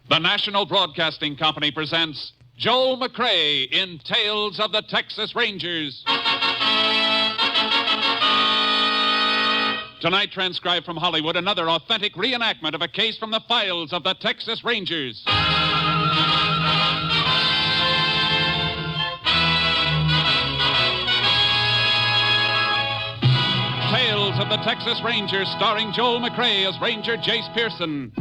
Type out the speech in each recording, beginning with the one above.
The National Broadcasting Company presents Joel McCrea in Tales of the Texas Rangers. Tonight, transcribed from Hollywood, another authentic reenactment of a case from the files of the Texas Rangers. Tales of the Texas Rangers, starring Joel McCrea as Ranger Jace Pearson.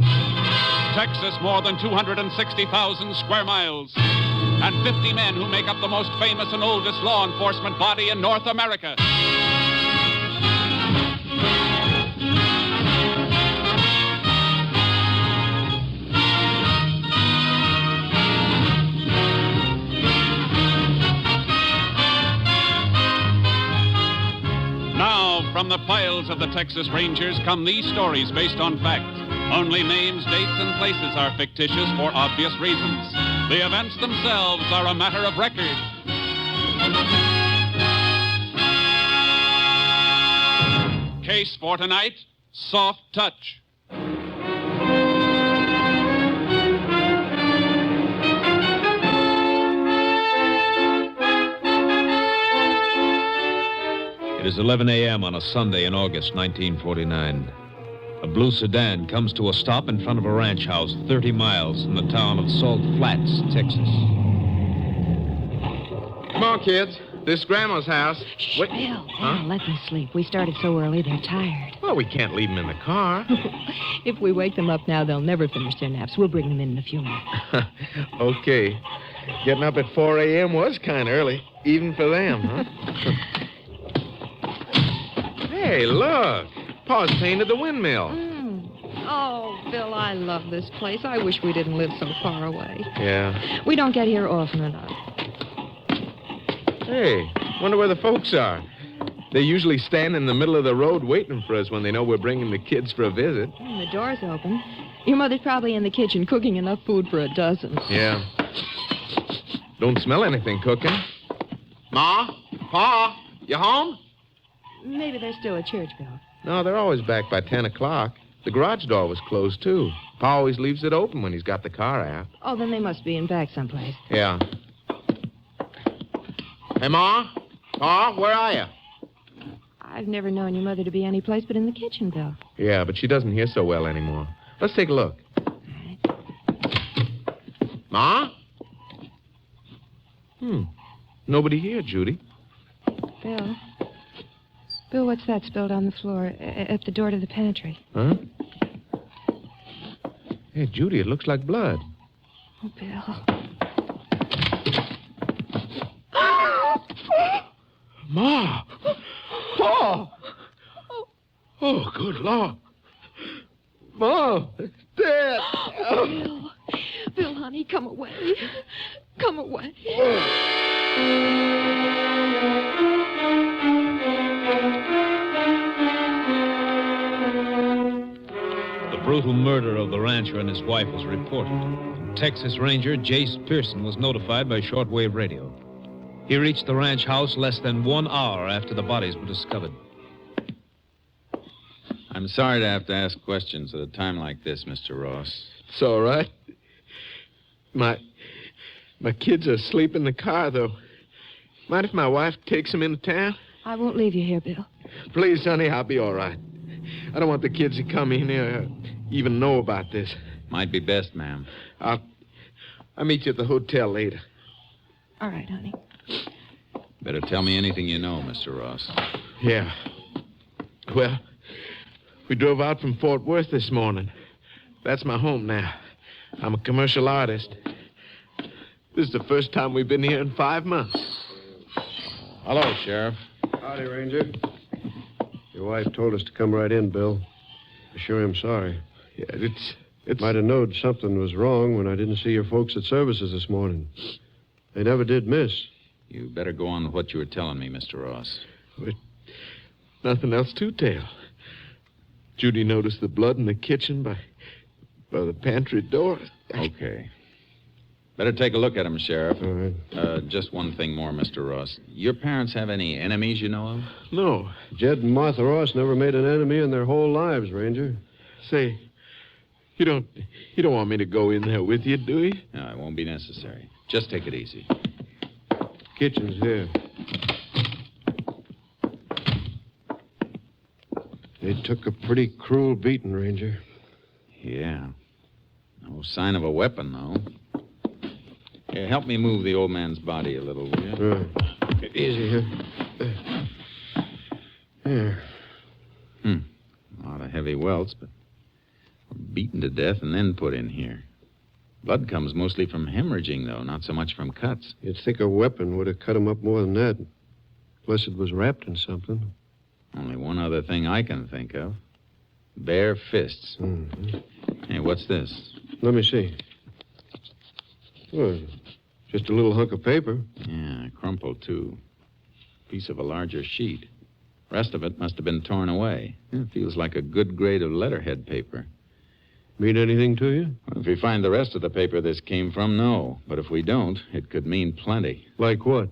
Texas, more than 260,000 square miles, and 50 men who make up the most famous and oldest law enforcement body in North America. Now, from the files of the Texas Rangers come these stories based on fact. Only names, dates, and places are fictitious for obvious reasons. The events themselves are a matter of record. Case for tonight, Soft Touch. It is 11 a.m. on a Sunday in August 1949. A blue sedan comes to a stop in front of a ranch house 30 miles from the town of Salt Flats, Texas. Come on, kids. This is Grandma's house. Shh, What? Bill, Huh? let them sleep. We started so early, they're tired. Well, we can't leave them in the car. If we wake them up now, they'll never finish their naps. We'll bring them in a few minutes. Okay. Getting up at 4 a.m. was kind of early, even for them, huh? Hey, look. Pa's painted the windmill. Oh, Bill, I love this place. I wish we didn't live so far away. Yeah. We don't get here often enough. Hey, wonder where the folks are. They usually stand in the middle of the road waiting for us when they know we're bringing the kids for a visit. The door's open. Your mother's probably in the kitchen cooking enough food for a dozen. Yeah. Don't smell anything cooking. Ma? Pa? You home? Maybe they're still at church, Bill. No, they're always back by 10 o'clock. The garage door was closed, too. Pa always leaves it open when he's got the car out. Oh, then they must be in back someplace. Yeah. Hey, Ma? Pa, where are you? I've never known your mother to be any place but in the kitchen, Bill. Yeah, but she doesn't hear so well anymore. Let's take a look. Ma? Nobody here, Judy. Bill? Bill, what's that spilled on the floor at the door to the pantry? Huh? Hey, Judy, it looks like blood. Oh, Bill. Ma! Pa! Oh, good Lord. Ma, it's dead. Bill. Bill, honey, come away. Come away. The brutal murder of the rancher and his wife was reported. Texas Ranger Jace Pearson was notified by shortwave radio. He reached the ranch house less than 1 hour after the bodies were discovered. I'm sorry to have to ask questions at a time like this, Mr. Ross. It's all right. My kids are asleep in the car, though. Mind if my wife takes them into town? I won't leave you here, Bill. Please, honey, I'll be all right. I don't want the kids to come in here or even know about this. Might be best, ma'am. I'll meet you at the hotel later. All right, honey. Better tell me anything you know, Mr. Ross. Yeah. Well, we drove out from Fort Worth this morning. That's my home now. I'm a commercial artist. This is the first time we've been here in 5 months. Hello, Sheriff. Howdy, Ranger. Your wife told us to come right in, Bill. I sure am sorry. Yeah, it's Might have known something was wrong when I didn't see your folks at services this morning. They never did miss. You better go on with what you were telling me, Mr. Ross. nothing else to tell. Judy noticed the blood in the kitchen by the pantry door. Okay. Better take a look at him, Sheriff. All right. Just one thing more, Mr. Ross. Your parents have any enemies you know of? No. Jed and Martha Ross never made an enemy in their whole lives, Ranger. Say, You don't want me to go in there with you, do you? No, it won't be necessary. Just take it easy. Kitchen's here. They took a pretty cruel beating, Ranger. Yeah. No sign of a weapon, though. Here, help me move the old man's body a little, will you? Right. Easy here. Here. A lot of heavy welts, but beaten to death and then put in here. Blood comes mostly from hemorrhaging, though, not so much from cuts. You'd think a weapon would have cut him up more than that. Unless it was wrapped in something. Only one other thing I can think of. Bare fists. Mm-hmm. Hey, what's this? Let me see. Well, just a little hunk of paper. Yeah, crumpled, too. Piece of a larger sheet. Rest of it must have been torn away. It feels like a good grade of letterhead paper. Mean anything to you? Well, if we find the rest of the paper this came from, no. But if we don't, it could mean plenty. Like what?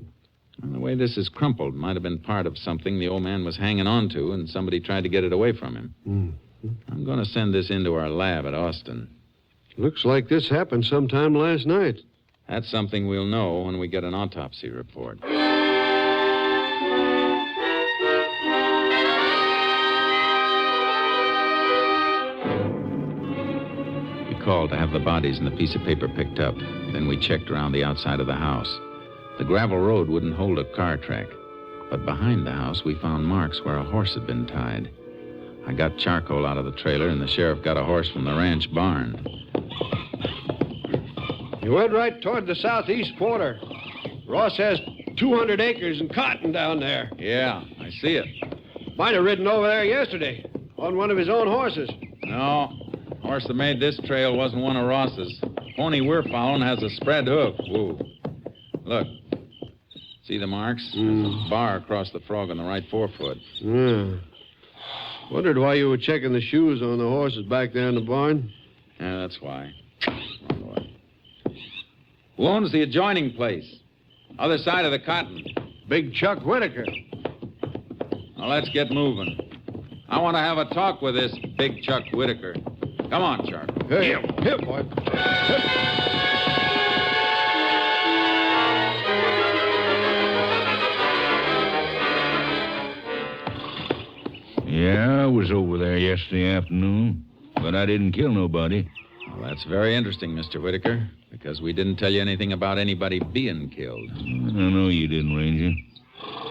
And the way this is crumpled might have been part of something the old man was hanging on to, and somebody tried to get it away from him. Mm-hmm. I'm going to send this into our lab at Austin. Looks like this happened sometime last night. That's something we'll know when we get an autopsy report. Called to have the bodies and the piece of paper picked up. Then we checked around the outside of the house. The gravel road wouldn't hold a car track. But behind the house, we found marks where a horse had been tied. I got charcoal out of the trailer, and the sheriff got a horse from the ranch barn. You went right toward the southeast quarter. Ross has 200 acres and cotton down there. Yeah, I see it. Might have ridden over there yesterday on one of his own horses. No, horse that made this trail wasn't one of Ross's. Pony we're following has a spread hoof. Whoa. Look. See the marks? There's a bar across the frog on the right forefoot. Yeah. Wondered why you were checking the shoes on the horses back there in the barn. Yeah, that's why. Who owns the adjoining place? Other side of the cotton. Big Chuck Whitaker. Now, let's get moving. I want to have a talk with this Big Chuck Whitaker. Come on, Chuck. Hey, here, boy. Yeah, I was over there yesterday afternoon, but I didn't kill nobody. Well, that's very interesting, Mr. Whitaker, because we didn't tell you anything about anybody being killed. I know you didn't, Ranger.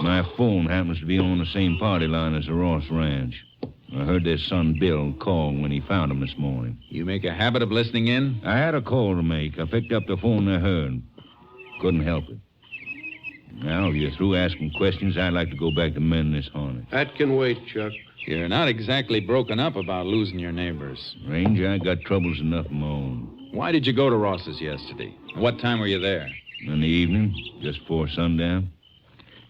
My phone happens to be on the same party line as the Ross Ranch. I heard their son Bill call when he found him this morning. You make a habit of listening in? I had a call to make. I picked up the phone I heard. Couldn't help it. Now, if you're through asking questions, I'd like to go back to mending this harness. That can wait, Chuck. You're not exactly broken up about losing your neighbors. Ranger, I got troubles enough of my own. Why did you go to Ross's yesterday? What time were you there? In the evening, just before sundown.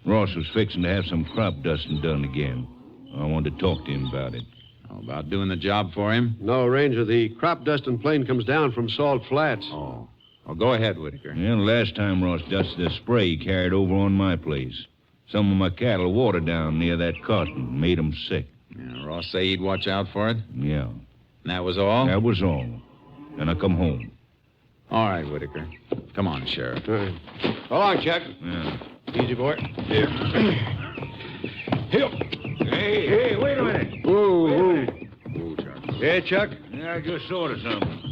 Ross was fixing to have some crop dusting done again. I wanted to talk to him about it. How about doing the job for him? No, Ranger, the crop dusting plane comes down from Salt Flats. Oh. Well, go ahead, Whitaker. Yeah, the last time Ross dusted a spray he carried over on my place. Some of my cattle watered down near that cotton, made them sick. Yeah, Ross say he'd watch out for it? Yeah. And that was all? That was all. And I come home. All right, Whitaker. Come on, Sheriff. All right. So long, Chuck. Yeah. Easy, boy. Here. Here. Hey, wait a minute. Whoa. Whoa, Chuck. Yeah, Chuck? Yeah, I just thought of something.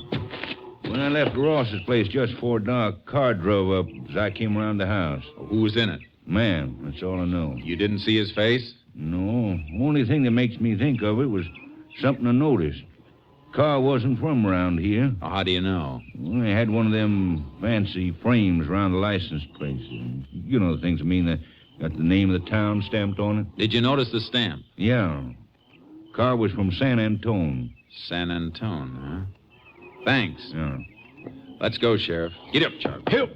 When I left Ross's place just before dark, a car drove up as I came around the house. Who was in it? Man, that's all I know. You didn't see his face? No, only thing that makes me think of it was something I noticed. Car wasn't from around here. Oh, how do you know? Well, they had one of them fancy frames around the license plate. You know the things I mean, that got the name of the town stamped on it. Did you notice the stamp? Yeah. Car was from San Antone. San Antone, huh? Thanks. Yeah. Let's go, Sheriff. Get up, Chuck. Here.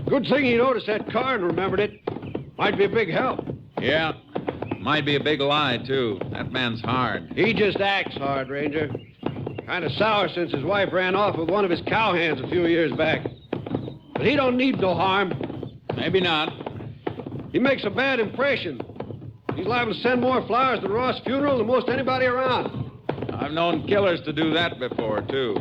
Good thing he noticed that car and remembered it. Might be a big help. Yeah. Might be a big lie, too. That man's hard. He just acts hard, Ranger. Kind of sour since his wife ran off with one of his cowhands a few years back. But he don't need no harm. Maybe not. He makes a bad impression. He's liable to send more flowers to Ross' funeral than most anybody around. I've known killers to do that before, too.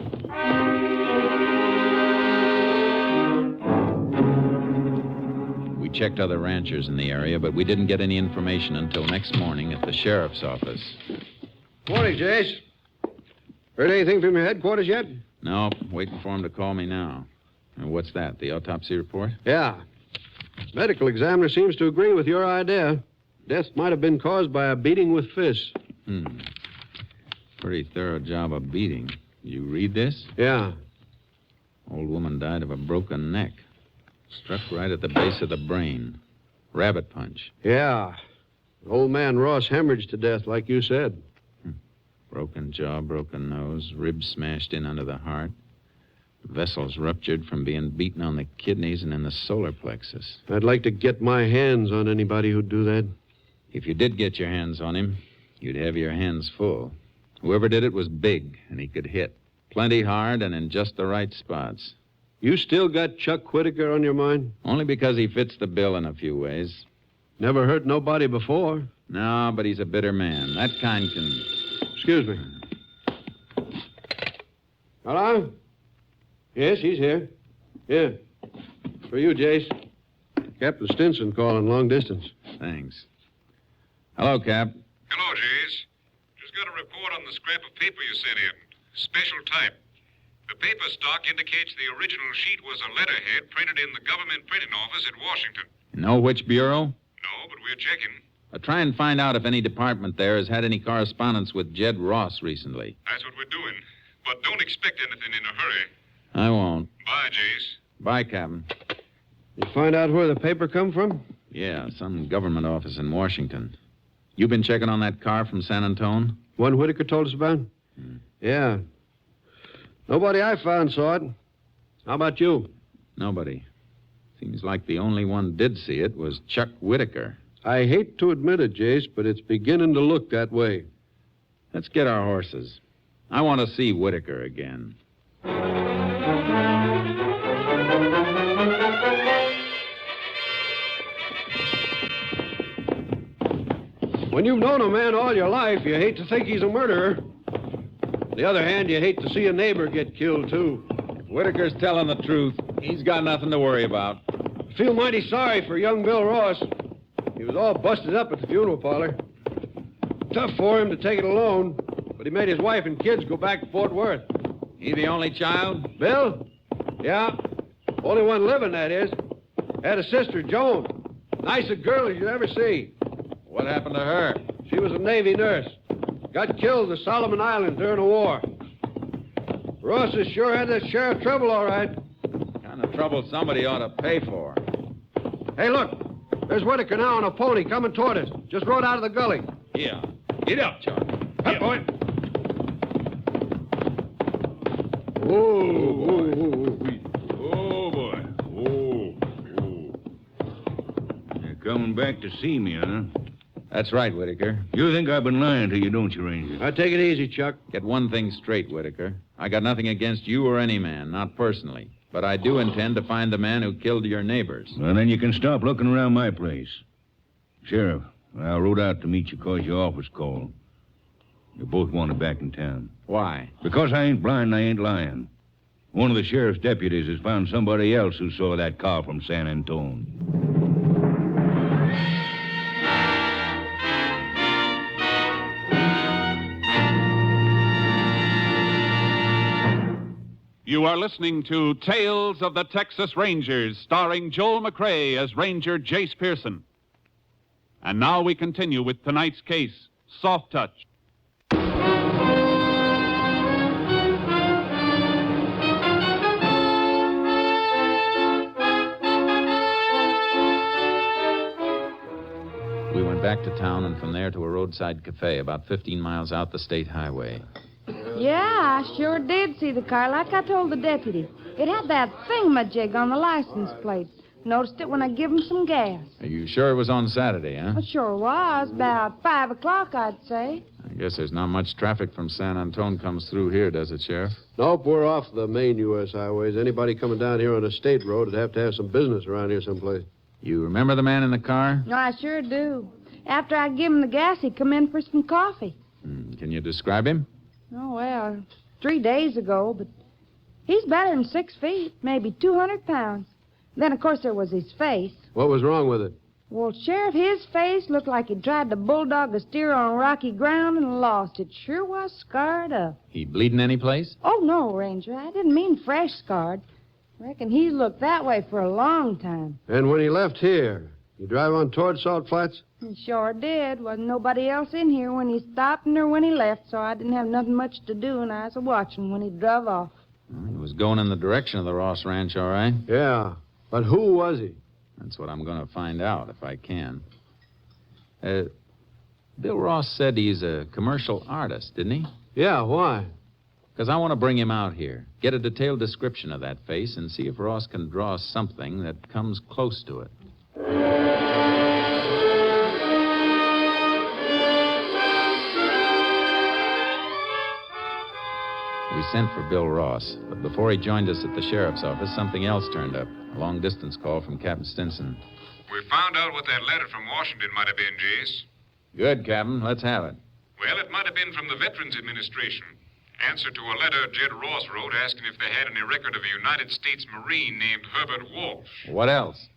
We checked other ranchers in the area, but we didn't get any information until next morning at the sheriff's office. Morning, Jace. Heard anything from your headquarters yet? No, waiting for him to call me now. And what's that, the autopsy report? Yeah. Medical examiner seems to agree with your idea. Death might have been caused by a beating with fists. Pretty thorough job of beating. You read this? Yeah. Old woman died of a broken neck. Struck right at the base of the brain. Rabbit punch. Yeah. Old man Ross hemorrhaged to death, like you said. Broken jaw, broken nose, ribs smashed in under the heart. Vessels ruptured from being beaten on the kidneys and in the solar plexus. I'd like to get my hands on anybody who'd do that. If you did get your hands on him, you'd have your hands full. Whoever did it was big, and he could hit. Plenty hard and in just the right spots. You still got Chuck Whitaker on your mind? Only because he fits the bill in a few ways. Never hurt nobody before. No, but he's a bitter man. That kind can... Excuse me. Hello? Yes, he's here. Yeah. For you, Jace. Captain Stinson calling long distance. Thanks. Hello, Cap. Hello, Jace. Just got a report on the scrap of paper you sent in. Special type. The paper stock indicates the original sheet was a letterhead printed in the government printing office at Washington. You know which bureau? No, but we're checking. Try and find out if any department there has had any correspondence with Jed Ross recently. That's what we're doing. But don't expect anything in a hurry. I won't. Bye, Jace. Bye, Captain. You find out where the paper come from? Yeah, some government office in Washington. You been checking on that car from San Antone? One Whitaker told us about? Yeah. Nobody I found saw it. How about you? Nobody. Seems like the only one did see it was Chuck Whitaker. I hate to admit it, Jace, but it's beginning to look that way. Let's get our horses. I want to see Whitaker again. When you've known a man all your life, you hate to think he's a murderer. On the other hand, you hate to see a neighbor get killed, too. If Whitaker's telling the truth, he's got nothing to worry about. I feel mighty sorry for young Bill Ross. He was all busted up at the funeral parlor. Tough for him to take it alone, but he made his wife and kids go back to Fort Worth. He the only child? Bill? Yeah. Only one living, that is. Had a sister, Joan. Nice a girl as you'd ever see. What happened to her? She was a Navy nurse. Got killed at the Solomon Islands during the war. Rosses sure had that sheriff trouble, all right. Kind of trouble somebody ought to pay for. Hey, look. There's Whitaker now on a pony coming toward us. Just rode out of the gully. Yeah. Get up, Chuck. Up, boy. Oh, boy. You're coming back to see me, huh? That's right, Whitaker. You think I've been lying to you, don't you, Ranger? Now, take it easy, Chuck. Get one thing straight, Whitaker. I got nothing against you or any man, not personally. But I do intend to find the man who killed your neighbors. Well, then you can stop looking around my place. Sheriff, I rode out to meet you because your office called. You both wanted back in town. Why? Because I ain't blind and I ain't lying. One of the sheriff's deputies has found somebody else who saw that car from San Antone. You are listening to Tales of the Texas Rangers, starring Joel McCrea as Ranger Jace Pearson. And now we continue with tonight's case, Soft Touch. We went back to town and from there to a roadside cafe about 15 miles out the state highway. Yeah, I sure did see the car, like I told the deputy. It had that thingamajig on the license plate. Noticed it when I give him some gas. Are you sure it was on Saturday, huh? It sure was. About 5 o'clock, I'd say. I guess there's not much traffic from San Antone comes through here, does it, Sheriff? Nope, we're off the main U.S. highways. Anybody coming down here on a state road would have to have some business around here someplace. You remember the man in the car? No, I sure do. After I give him the gas, he come in for some coffee. Can you describe him? Oh, well, 3 days ago, but he's better than 6 feet, maybe 200 pounds. Then, of course, there was his face. What was wrong with it? Well, Sheriff, his face looked like he tried to bulldog a steer on rocky ground and lost. It sure was scarred up. He bleeding any place? Oh, no, Ranger. I didn't mean fresh scarred. Reckon he's looked that way for a long time. And when he left here, you drive on toward Salt Flats? He sure did. Wasn't nobody else in here when he stopped nor when he left, so I didn't have nothing much to do, and I was watching when he drove off. Well, he was going in the direction of the Ross Ranch, all right. Yeah. But who was he? That's what I'm going to find out if I can. Bill Ross said he's a commercial artist, didn't he? Yeah, why? Because I want to bring him out here, get a detailed description of that face, and see if Ross can draw something that comes close to it. We sent for Bill Ross, but before he joined us at the sheriff's office, something else turned up. A long-distance call from Captain Stinson. We found out what that letter from Washington might have been, Jace. Good, Captain. Let's have it. Well, it might have been from the Veterans Administration. Answer to a letter Jed Ross wrote asking if they had any record of a United States Marine named Herbert Walsh. What else?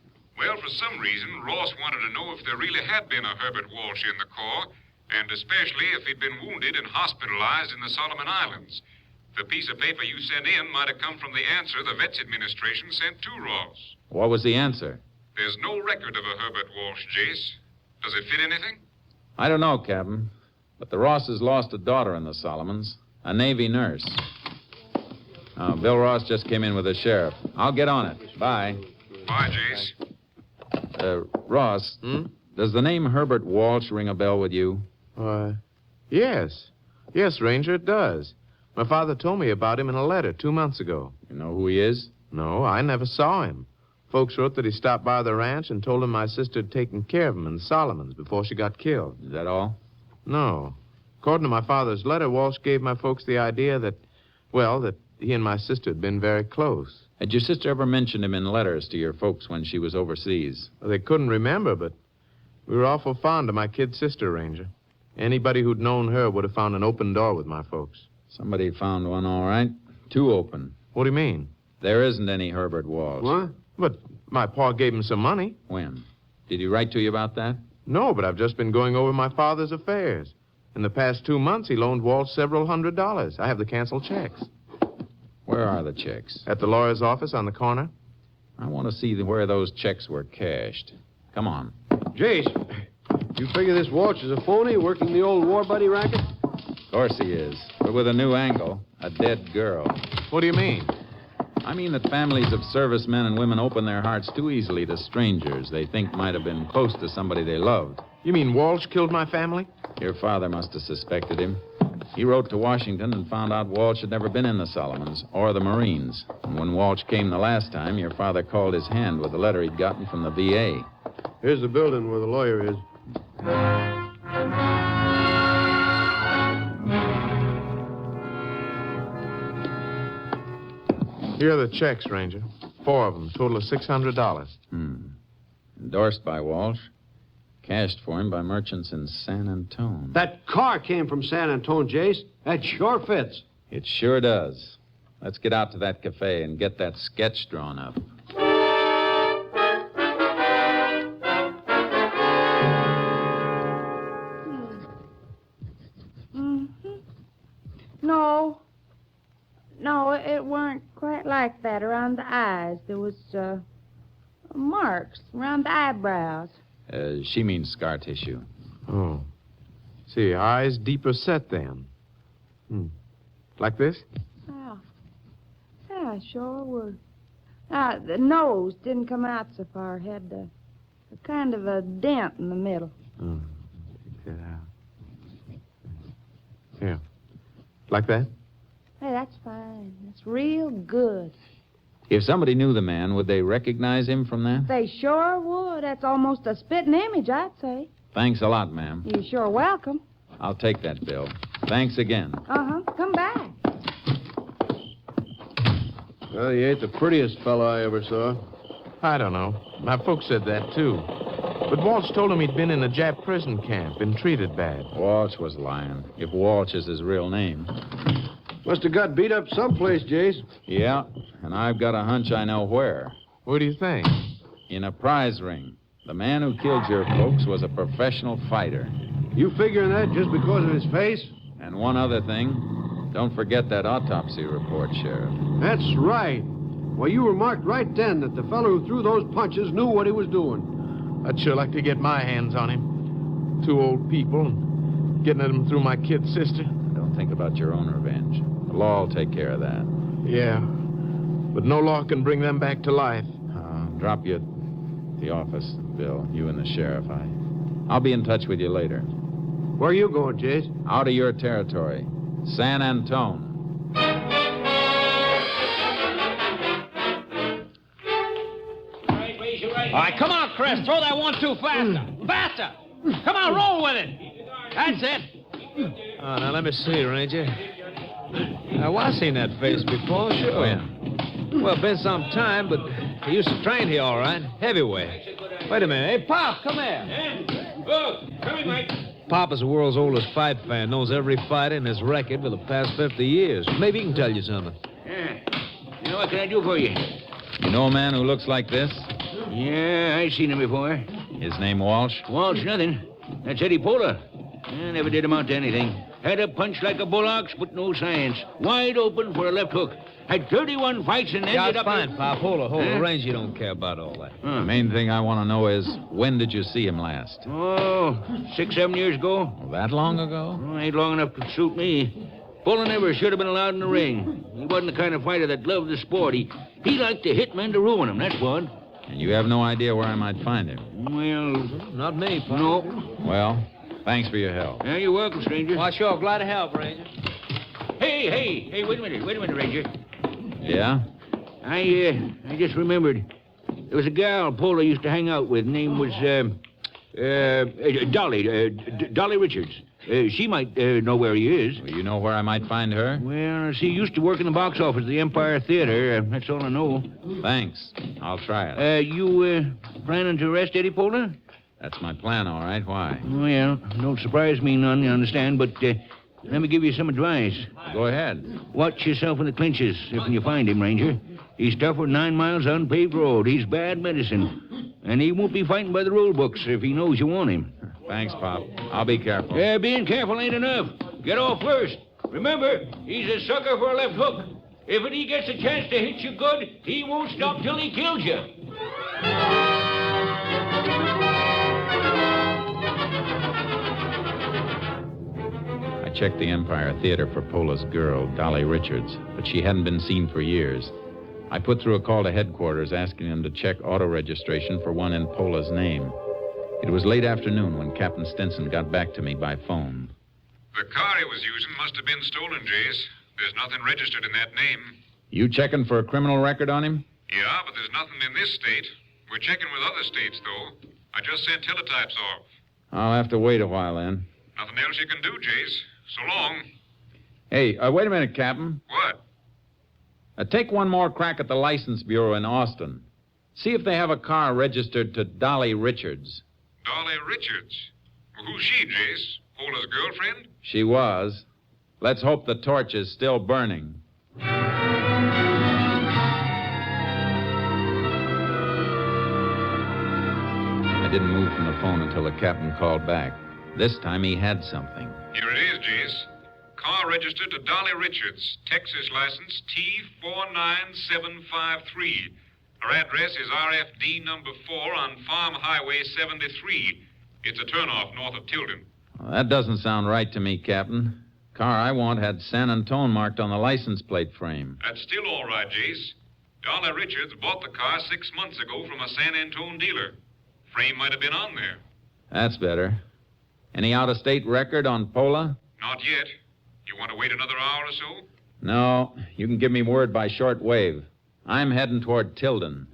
Well, for some reason, Ross wanted to know if there really had been a Herbert Walsh in the Corps, and especially if he'd been wounded and hospitalized in the Solomon Islands. The piece of paper you sent in might have come from the answer the Vets Administration sent to Ross. What was the answer? There's no record of a Herbert Walsh, Jace. Does it fit anything? I don't know, Captain. But the Rosses lost a daughter in the Solomons, a Navy nurse. Bill Ross just came in with the sheriff. I'll get on it. Bye. Bye, Jace. Ross, does the name Herbert Walsh ring a bell with you? Yes. Yes, Ranger, it does. My father told me about him in a letter 2 months ago. You know who he is? No, I never saw him. Folks wrote that he stopped by the ranch and told him my sister had taken care of him in the Solomons before she got killed. Is that all? No. According to my father's letter, Walsh gave my folks the idea that he and my sister had been very close. Had your sister ever mentioned him in letters to your folks when she was overseas? Well, they couldn't remember, but we were awful fond of my kid sister, Ranger. Anybody who'd known her would have found an open door with my folks. Somebody found one, all right. 2 open. What do you mean? There isn't any Herbert Walsh. What? But my pa gave him some money. When? Did he write to you about that? No, but I've just been going over my father's affairs. In the past 2 months, he loaned Walsh several $100s. I have the canceled checks. Where are the checks? At the lawyer's office on the corner. I want to see where those checks were cashed. Come on. Jace, you figure this Walsh is a phony working the old war buddy racket? Of course he is, but with a new angle. A dead girl. What do you mean? I mean that families of servicemen and women open their hearts too easily to strangers they think might have been close to somebody they loved. You mean Walsh killed my family? Your father must have suspected him. He wrote to Washington and found out Walsh had never been in the Solomons or the Marines. And when Walsh came the last time, your father called his hand with a letter he'd gotten from the VA. Here's the building where the lawyer is. Here are the checks, Ranger. 4 of them, total of $600. Endorsed by Walsh. Cashed for him by merchants in San Antone. That car came from San Antone, Jace. That sure fits. It sure does. Let's get out to that cafe and get that sketch drawn up. No, it weren't quite like that around the eyes. There was, marks around the eyebrows. She means scar tissue. Oh. See, eyes deeper set then. Like this? Yeah, sure would. The nose didn't come out so far. Had a kind of a dent in the middle. Take that out. Here. Like that? Hey, that's fine. That's real good. If somebody knew the man, would they recognize him from that? They sure would. That's almost a spitting image, I'd say. Thanks a lot, ma'am. You're sure welcome. I'll take that bill. Thanks again. Come back. Well, he ain't the prettiest fellow I ever saw. I don't know. My folks said that, too. But Walsh told him he'd been in a Jap prison camp, been treated bad. Walsh was lying, if Walsh is his real name. Must have got beat up someplace, Jace. Yeah, and I've got a hunch I know where. What do you think? In a prize ring. The man who killed your folks was a professional fighter. You figuring that just because of his face? And one other thing, don't forget that autopsy report, Sheriff. That's right. Well, you remarked right then that the fellow who threw those punches knew what he was doing. I'd sure like to get my hands on him. 2 old people, and getting at him through my kid sister. Don't think about your own revenge. The law will take care of that. Yeah, but no law can bring them back to life. Drop you at the office, Bill, you and the sheriff. I'll be in touch with you later. Where are you going, Jace? Out of your territory. San Antone. All right, come on, Chris. Throw that 1-2 faster. Faster! Come on, roll with it. That's it. Now, let me see, Ranger. Well, I've seen that face before, sure. Oh, yeah. Well, been some time, but he used to train here, all right. Heavyweight. Wait a minute. Hey, Pop, come here. Oh, come in, Mike. Pop is the world's oldest fight fan, knows every fighter in his record for the past 50 years. Maybe he can tell you something. Yeah. You know, what can I do for you? You know a man who looks like this? Yeah, I've seen him before. His name Walsh? Walsh, nothing. That's Eddie Pola. Never did amount to anything. Had a punch like a bull ox, but no science. Wide open for a left hook. Had 31 fights and ended Yeah, up... fine, Pop. Hold it. Huh? Ranger don't care about all that. The main thing I want to know is, when did you see him last? Oh, 6-7 years ago. Well, that long ago? Oh, ain't long enough to suit me. Pola never should have been allowed in the ring. He wasn't the kind of fighter that loved the sport. He liked to hit men to ruin them, that's what. And you have no idea where I might find him? Well... Not me, Pop. No. Well, thanks for your help. Yeah, you're welcome, stranger. Well, sure. Glad to help, Ranger. Hey, wait a minute, Ranger. Yeah? I just remembered. There was a gal Pola used to hang out with. Name was, Dolly Richards. She might know where he is. Well, you know where I might find her? Well, she used to work in the box office of the Empire Theater. That's all I know. Thanks. I'll try it. You planning to arrest Eddie Pola? That's my plan, all right. Why? Well, don't surprise me none, you understand, but let me give you some advice. Go ahead. Watch yourself in the clinches if you find him, Ranger. He's tougher than 9 miles of unpaved road. He's bad medicine. And he won't be fighting by the rule books if he knows you want him. Thanks, Pop. I'll be careful. Being careful ain't enough. Get off first. Remember, he's a sucker for a left hook. If he gets a chance to hit you good, he won't stop till he kills you. I checked the Empire Theater for Pola's girl, Dolly Richards, but she hadn't been seen for years. I put through a call to headquarters asking them to check auto registration for one in Pola's name. It was late afternoon when Captain Stinson got back to me by phone. The car he was using must have been stolen, Jace. There's nothing registered in that name. You checking for a criminal record on him? Yeah, but there's nothing in this state. We're checking with other states, though. I just sent teletypes off. I'll have to wait a while then. Nothing else you can do, Jace. So long. Hey, wait a minute, Captain. What? Take one more crack at the License Bureau in Austin. See if they have a car registered to Dolly Richards. Dolly Richards. Well, who's she, Jace? Pola's girlfriend? She was. Let's hope the torch is still burning. I didn't move from the phone until the captain called back. This time he had something. Here it is, Jace. Car registered to Dolly Richards. Texas license T49753. Her address is RFD number 4 on Farm Highway 73. It's a turnoff north of Tilden. Well, that doesn't sound right to me, Captain. Car I want had San Antone marked on the license plate frame. That's still all right, Jace. Dolly Richards bought the car 6 months ago from a San Antone dealer. Frame might have been on there. That's better. Any out-of-state record on Pola? Not yet. You want to wait another hour or so? No. You can give me word by short wave. I'm heading toward Tilden.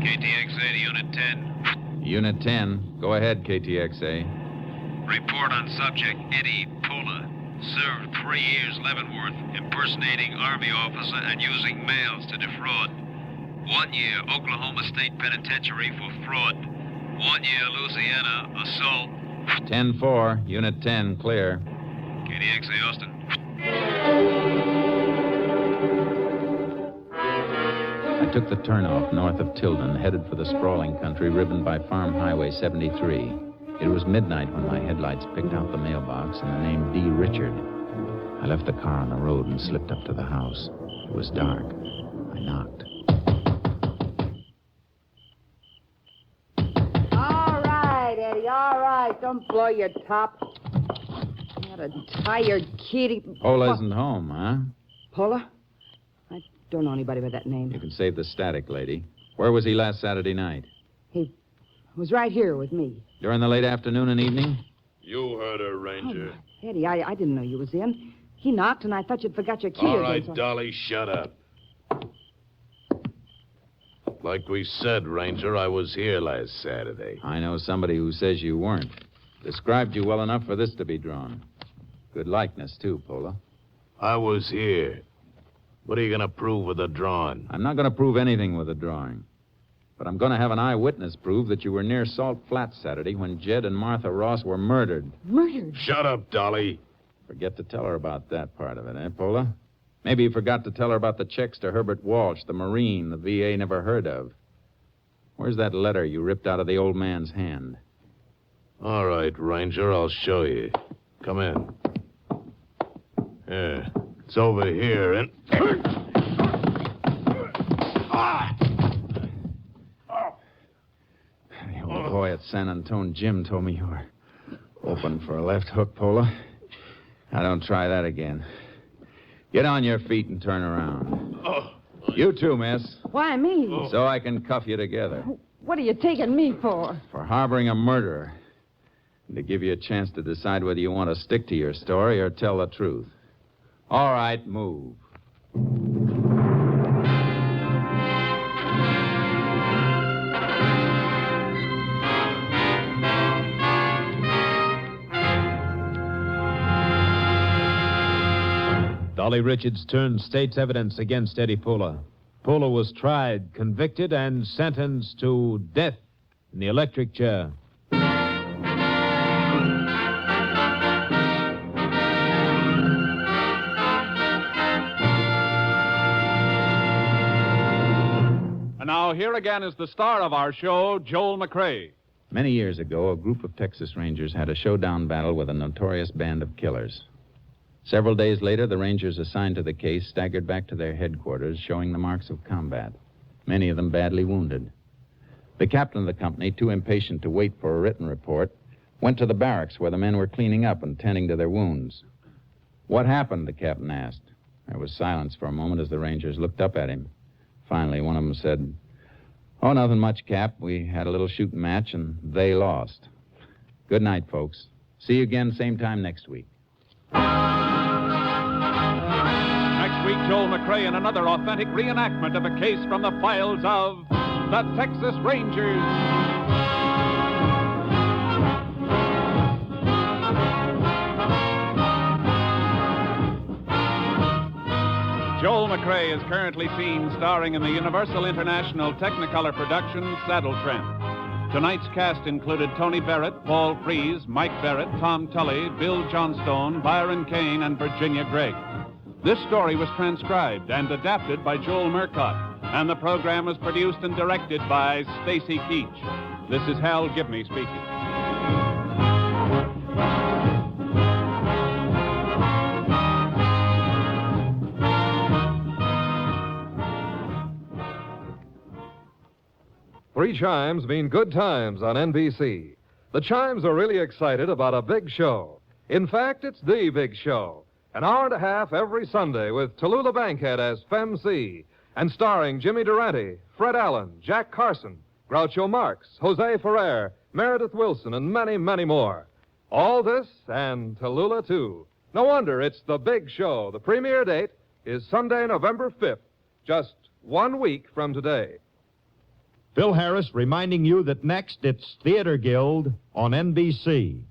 KTXA to Unit 10. Unit 10. Go ahead, KTXA. Report on subject Eddie Pola. Served 3 years Leavenworth, impersonating Army officer and using mails to defraud. 1 year Oklahoma State Penitentiary for fraud. 1 year Louisiana assault. 10-4, Unit 10, clear. KDXA Austin. I took the turnoff north of Tilden, headed for the sprawling country ribboned by Farm Highway 73. It was midnight when my headlights picked out the mailbox and the name D. Richard. I left the car on the road and slipped up to the house. It was dark. I knocked. All right, Eddie, all right. Don't blow your top. Not a tired kitty. Pola isn't home, huh? Pola? I don't know anybody by that name. You can save the static, lady. Where was he last Saturday night? He was right here with me. During the late afternoon and evening? You heard her, Ranger. Oh, Eddie, I didn't know you was in. He knocked, and I thought you'd forgot your key All again, right, so- Dolly, shut up. Like we said, Ranger, I was here last Saturday. I know somebody who says you weren't. Described you well enough for this to be drawn. Good likeness, too, Pola. I was here. What are you going to prove with the drawing? I'm not going to prove anything with the drawing. But I'm going to have an eyewitness prove that you were near Salt Flats Saturday when Jed and Martha Ross were murdered. Murdered? Shut up, Dolly. Forget to tell her about that part of it, eh, Pola? Maybe you forgot to tell her about the checks to Herbert Walsh, the Marine the VA never heard of. Where's that letter you ripped out of the old man's hand? All right, Ranger, I'll show you. Come in. Yeah, it's over here, and... The old boy at San Antone Jim told me you were open for a left hook, Pola. Now, don't try that again. Get on your feet and turn around. You too, miss. Why me? So I can cuff you together. What are you taking me for? For harboring a murderer. And to give you a chance to decide whether you want to stick to your story or tell the truth. All right, move. Dolly Richards turned state's evidence against Eddie Pola. Pola was tried, convicted, and sentenced to death in the electric chair. And now here again is the star of our show, Joel McCrea. Many years ago, a group of Texas Rangers had a showdown battle with a notorious band of killers. Several days later, the Rangers assigned to the case staggered back to their headquarters, showing the marks of combat, many of them badly wounded. The captain of the company, too impatient to wait for a written report, went to the barracks where the men were cleaning up and tending to their wounds. What happened, the captain asked. There was silence for a moment as the Rangers looked up at him. Finally, one of them said, "Oh, nothing much, Cap. We had a little shooting match, and they lost. Good night, folks. See you again same time next week." Next week, Joel McCrea in another authentic reenactment of a case from the files of the Texas Rangers. Joel McCrea is currently seen starring in the Universal International Technicolor production Saddle Tramp. Tonight's cast included Tony Barrett, Paul Frees, Mike Barrett, Tom Tully, Bill Johnstone, Byron Kane, and Virginia Gregg. This story was transcribed and adapted by Joel Murcott, and the program was produced and directed by Stacy Keach. This is Hal Gibney speaking. Three chimes mean good times on NBC. The chimes are really excited about a big show. In fact, it's the big show. An hour and a half every Sunday with Tallulah Bankhead as Fem C, and starring Jimmy Durante, Fred Allen, Jack Carson, Groucho Marx, Jose Ferrer, Meredith Wilson, and many, many more. All this and Tallulah, too. No wonder it's the big show. The premiere date is Sunday, November 5th, just 1 week from today. Phil Harris reminding you that next it's Theater Guild on NBC.